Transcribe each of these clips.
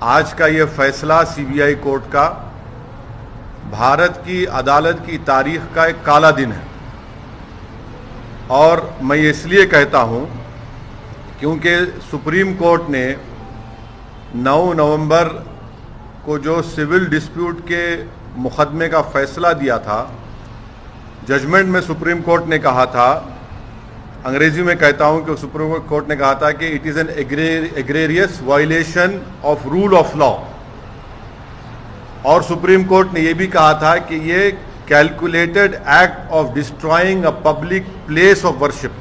آج کا یہ فیصلہ سی بی آئی کورٹ کا بھارت کی عدالت کی تاریخ کا ایک کالا دن ہے، اور میں یہ اس لیے کہتا ہوں کیونکہ سپریم کورٹ نے 9 نومبر کو جو سول ڈسپیوٹ کے مقدمے کا فیصلہ دیا تھا، ججمنٹ میں سپریم کورٹ نے کہا تھا، انگریزی میں کہتا ہوں کہ سپریم کورٹ نے کہا تھا کہ it is an egregious violation of rule of law, اور سپریم کورٹ نے یہ بھی کہا تھا کہ یہ calculated act of destroying a public place of worship.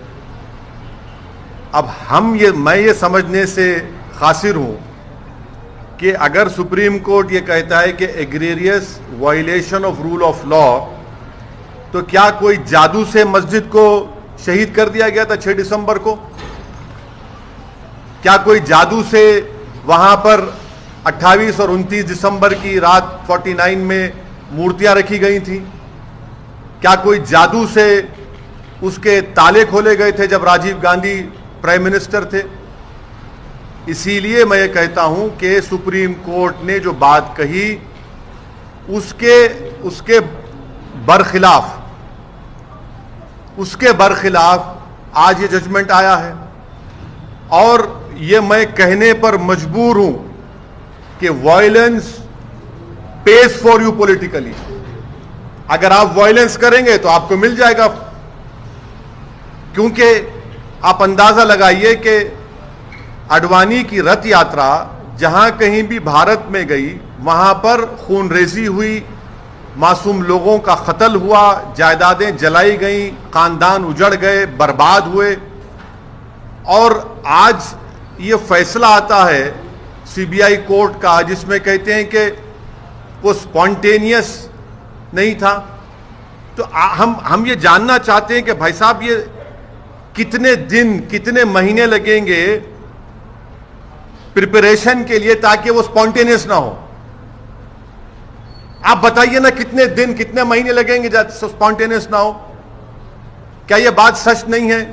اب میں یہ سمجھنے سے قاصر ہوں کہ اگر سپریم کورٹ یہ کہتا ہے کہ egregious violation of rule of law, تو کیا کوئی جادو سے مسجد کو شہید کر دیا گیا تھا 6 دسمبر کو؟ کیا کوئی جادو سے وہاں پر 28 اور 29 دسمبر کی رات 49 میں مورتیاں رکھی گئی تھیں؟ کیا کوئی جادو سے اس کے تالے کھولے گئے تھے جب راجیو گاندھی پرائم منسٹر تھے؟ اسی لیے میں یہ کہتا ہوں کہ سپریم کورٹ نے جو بات کہی اس کے برخلاف آج یہ ججمنٹ آیا ہے، اور یہ میں کہنے پر مجبور ہوں کہ violence pays for you politically. اگر آپ وائلنس کریں گے تو آپ کو مل جائے گا، کیونکہ آپ اندازہ لگائیے کہ اڈوانی کی رتھ یاترا جہاں کہیں بھی بھارت میں گئی وہاں پر خون ریزی ہوئی، معصوم لوگوں کا قتل ہوا، جائیدادیں جلائی گئیں، خاندان اجڑ گئے، برباد ہوئے، اور آج یہ فیصلہ آتا ہے سی بی آئی کورٹ کا جس میں کہتے ہیں کہ وہ سپونٹینیس نہیں تھا۔ تو ہم یہ جاننا چاہتے ہیں کہ بھائی صاحب یہ کتنے دن کتنے مہینے لگیں گے پریپریشن کے لیے تاکہ وہ سپونٹینیس نہ ہو؟ آپ بتائیے نا، کتنے دن کتنے مہینے لگیں گے جب سپونٹینیس نہ ہو؟ کیا یہ بات سچ نہیں ہے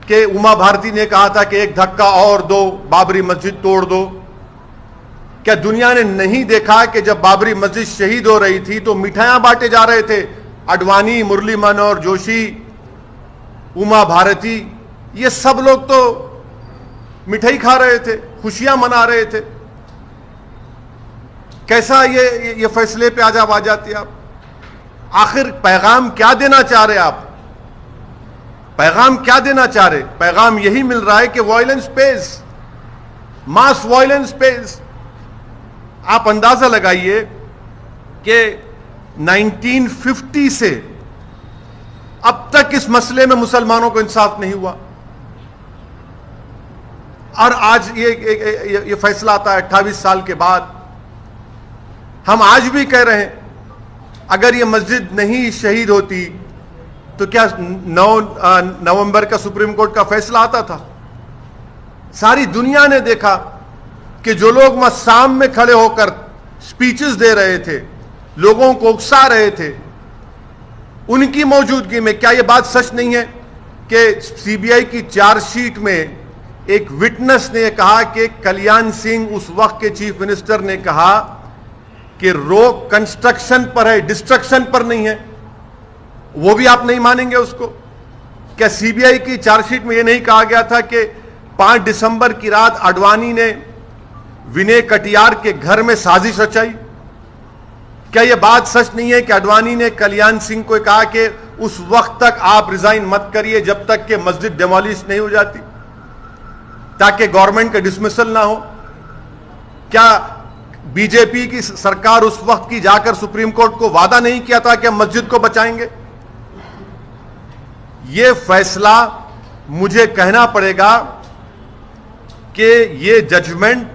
کہ اما بھارتی نے کہا تھا کہ ایک دھکا اور دو، بابری مسجد توڑ دو؟ کیا دنیا نے نہیں دیکھا کہ جب بابری مسجد شہید ہو رہی تھی تو مٹھائیاں بانٹے جا رہے تھے؟ اڈوانی، مرلی منوہر جوشی، اما بھارتی، یہ سب لوگ تو مٹھائی کھا رہے تھے، خوشیاں منا رہے تھے۔ کیسا یہ فیصلے پہ آ جاتے آپ؟ آخر پیغام کیا دینا چاہ رہے آپ؟ پیغام کیا دینا چاہ رہے؟ پیغام یہی مل رہا ہے کہ وائلنس پیز، ماس وائلنس پیز۔ آپ اندازہ لگائیے کہ 1950 سے اب تک اس مسئلے میں مسلمانوں کو انصاف نہیں ہوا، اور آج یہ فیصلہ آتا ہے 28 سال کے بعد۔ ہم آج بھی کہہ رہے ہیں اگر یہ مسجد نہیں شہید ہوتی تو کیا 9 نومبر کا سپریم کورٹ کا فیصلہ آتا تھا؟ ساری دنیا نے دیکھا کہ جو لوگ وہاں شام میں کھڑے ہو کر سپیچز دے رہے تھے، لوگوں کو اکسا رہے تھے، ان کی موجودگی میں کیا یہ بات سچ نہیں ہے کہ سی بی آئی کی چارج شیٹ میں ایک وٹنس نے کہا کہ کلیان سنگھ اس وقت کے چیف منسٹر نے کہا کہ روک کنسٹرکشن پر ہے، ڈسٹرکشن پر نہیں ہے؟ وہ بھی آپ نہیں مانیں گے اس کو؟ کیا سی بی آئی کی چارج شیٹ میں یہ نہیں کہا گیا تھا کہ 5 دسمبر کی رات اڈوانی نے ونے کٹیار کے گھر میں سازش رچائی؟ کیا یہ بات سچ نہیں ہے کہ اڈوانی نے کلیان سنگھ کو کہا کہ اس وقت تک آپ ریزائن مت کریے جب تک کہ مسجد ڈیمولیش نہیں ہو جاتی، تاکہ گورنمنٹ کا ڈسمسل نہ ہو؟ کیا بی جے پی کی سرکار اس وقت کی جا کر سپریم کورٹ کو وعدہ نہیں کیا تھا کہ ہم مسجد کو بچائیں گے؟ یہ فیصلہ مجھے کہنا پڑے گا کہ یہ judgment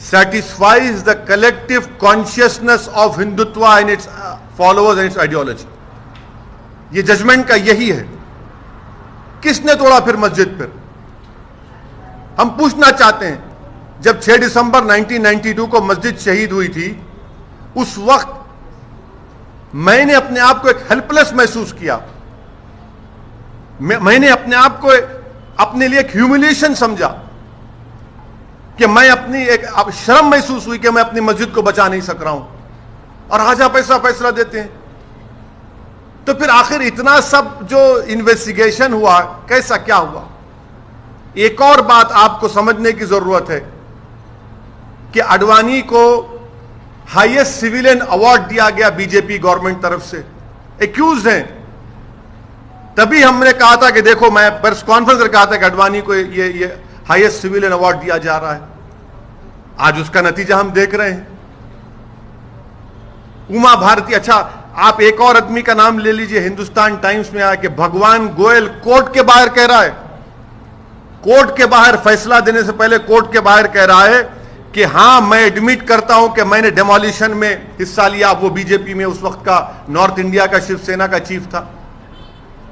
satisfies the collective consciousness of Hindutva and its followers and its ideology۔ یہ ججمنٹ کا یہی ہے۔ کس نے توڑا پھر مسجد؟ پھر ہم پوچھنا چاہتے ہیں، جب 6 دسمبر 1992 کو مسجد شہید ہوئی تھی، اس وقت میں نے اپنے آپ کو ایک ہیلپ لیس محسوس کیا، میں نے اپنے آپ کو اپنے لیے ایک ہیوملیشن سمجھا کہ میں اپنی ایک شرم محسوس ہوئی کہ میں اپنی مسجد کو بچا نہیں سک رہا ہوں، اور آجا پیسہ فیصلہ دیتے ہیں. تو پھر آخر اتنا سب جو انویسٹیگیشن ہوا کیسا کیا ہوا؟ ایک اور بات آپ کو سمجھنے کی ضرورت ہے کہ اڈوانی کو ہائیسٹ سویلین ایوارڈ دیا گیا بی جے پی گورنمنٹ طرف سے، ایکیوزڈ ہیں. تبھی ہم نے کہا تھا کہ دیکھو، میں پریس کانفرنس میں کہا تھا کہ اڈوانی کو یہ ہائیسٹ سویلین ایوارڈ دیا جا رہا ہے. آج اس کا نتیجہ ہم دیکھ رہے ہیں. اما بھارتی، اچھا آپ ایک اور آدمی کا نام لے لیجئے، ہندوستان ٹائمز میں آیا کہ بھگوان گوئل کورٹ کے باہر کہہ رہا ہے، کورٹ کے باہر فیصلہ دینے سے پہلے کورٹ کے باہر کہہ رہا ہے کہ ہاں میں ایڈمٹ کرتا ہوں کہ میں نے ڈیمولیشن میں حصہ لیا. وہ بی جے پی میں اس وقت کا نارتھ انڈیا کا شیو سینا کا چیف تھا.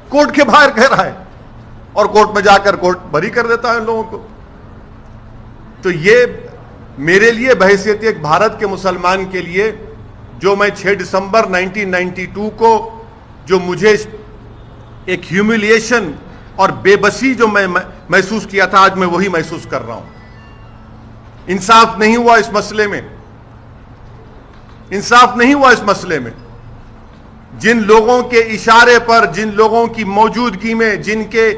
کورٹ کے باہر کہہ رہا ہے اور کورٹ میں جا کر کورٹ بری کر دیتا ہے ان لوگوں کو. تو یہ میرے لیے بحیثیت ایک بھارت کے مسلمان کے لیے، جو میں 6 دسمبر 1992 کو جو مجھے ایک ہیوملیشن اور بے بسی جو میں محسوس کیا تھا، آج میں وہی محسوس کر رہا ہوں. انصاف نہیں ہوا اس مسئلے میں، انصاف نہیں ہوا اس مسئلے میں. جن لوگوں کے اشارے پر، جن لوگوں کی موجودگی میں، جن کے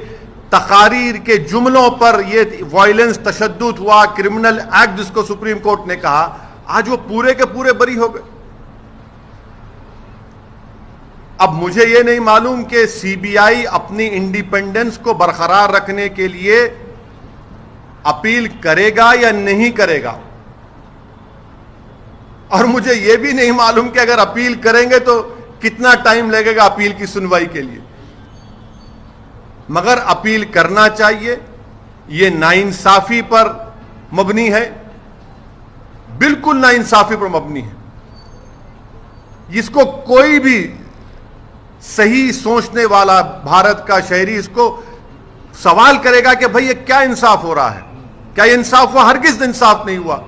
تقاریر کے جملوں پر یہ وائلنس، تشدد ہوا، کرمنل ایکٹ جس کو سپریم کورٹ نے کہا، آج وہ پورے کے پورے بری ہو گئے. اب مجھے یہ نہیں معلوم کہ سی بی آئی اپنی انڈیپینڈنس کو برقرار رکھنے کے لیے اپیل کرے گا یا نہیں کرے گا، اور مجھے یہ بھی نہیں معلوم کہ اگر اپیل کریں گے تو کتنا ٹائم لگے گا اپیل کی سنوائی کے لیے. مگر اپیل کرنا چاہیے. یہ ناانصافی پر مبنی ہے، بالکل ناانصافی پر مبنی ہے. جس کو کوئی بھی صحیح سوچنے والا بھارت کا شہری اس کو سوال کرے گا کہ بھئی یہ کیا انصاف ہو رہا ہے؟ کیا یہ انصاف ہوا؟ ہرگز انصاف نہیں ہوا.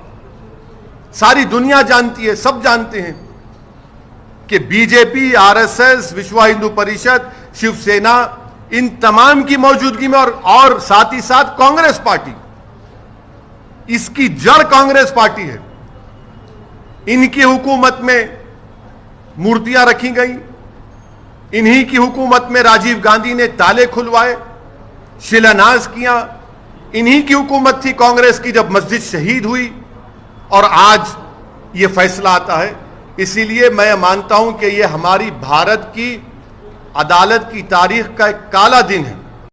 ساری دنیا جانتی ہے، سب جانتے ہیں کہ بی جے پی، R S S, Vishwa Hindu Parishad, Shiv Sena, ان تمام کی موجودگی میں اور ساتھ ہی ساتھ کانگریس پارٹی، اس کی جڑ کانگریس پارٹی ہے. ان کی حکومت میں مورتیاں رکھی گئیں، انہی کی حکومت میں راجیو گاندھی نے تالے کھلوائے، شیلاناز کیا. انہی کی حکومت تھی کانگریس کی جب مسجد شہید ہوئی، اور آج یہ فیصلہ آتا ہے. اسی لیے میں مانتا ہوں کہ یہ ہماری بھارت کی عدالت کی تاریخ کا ایک کالا دن ہے.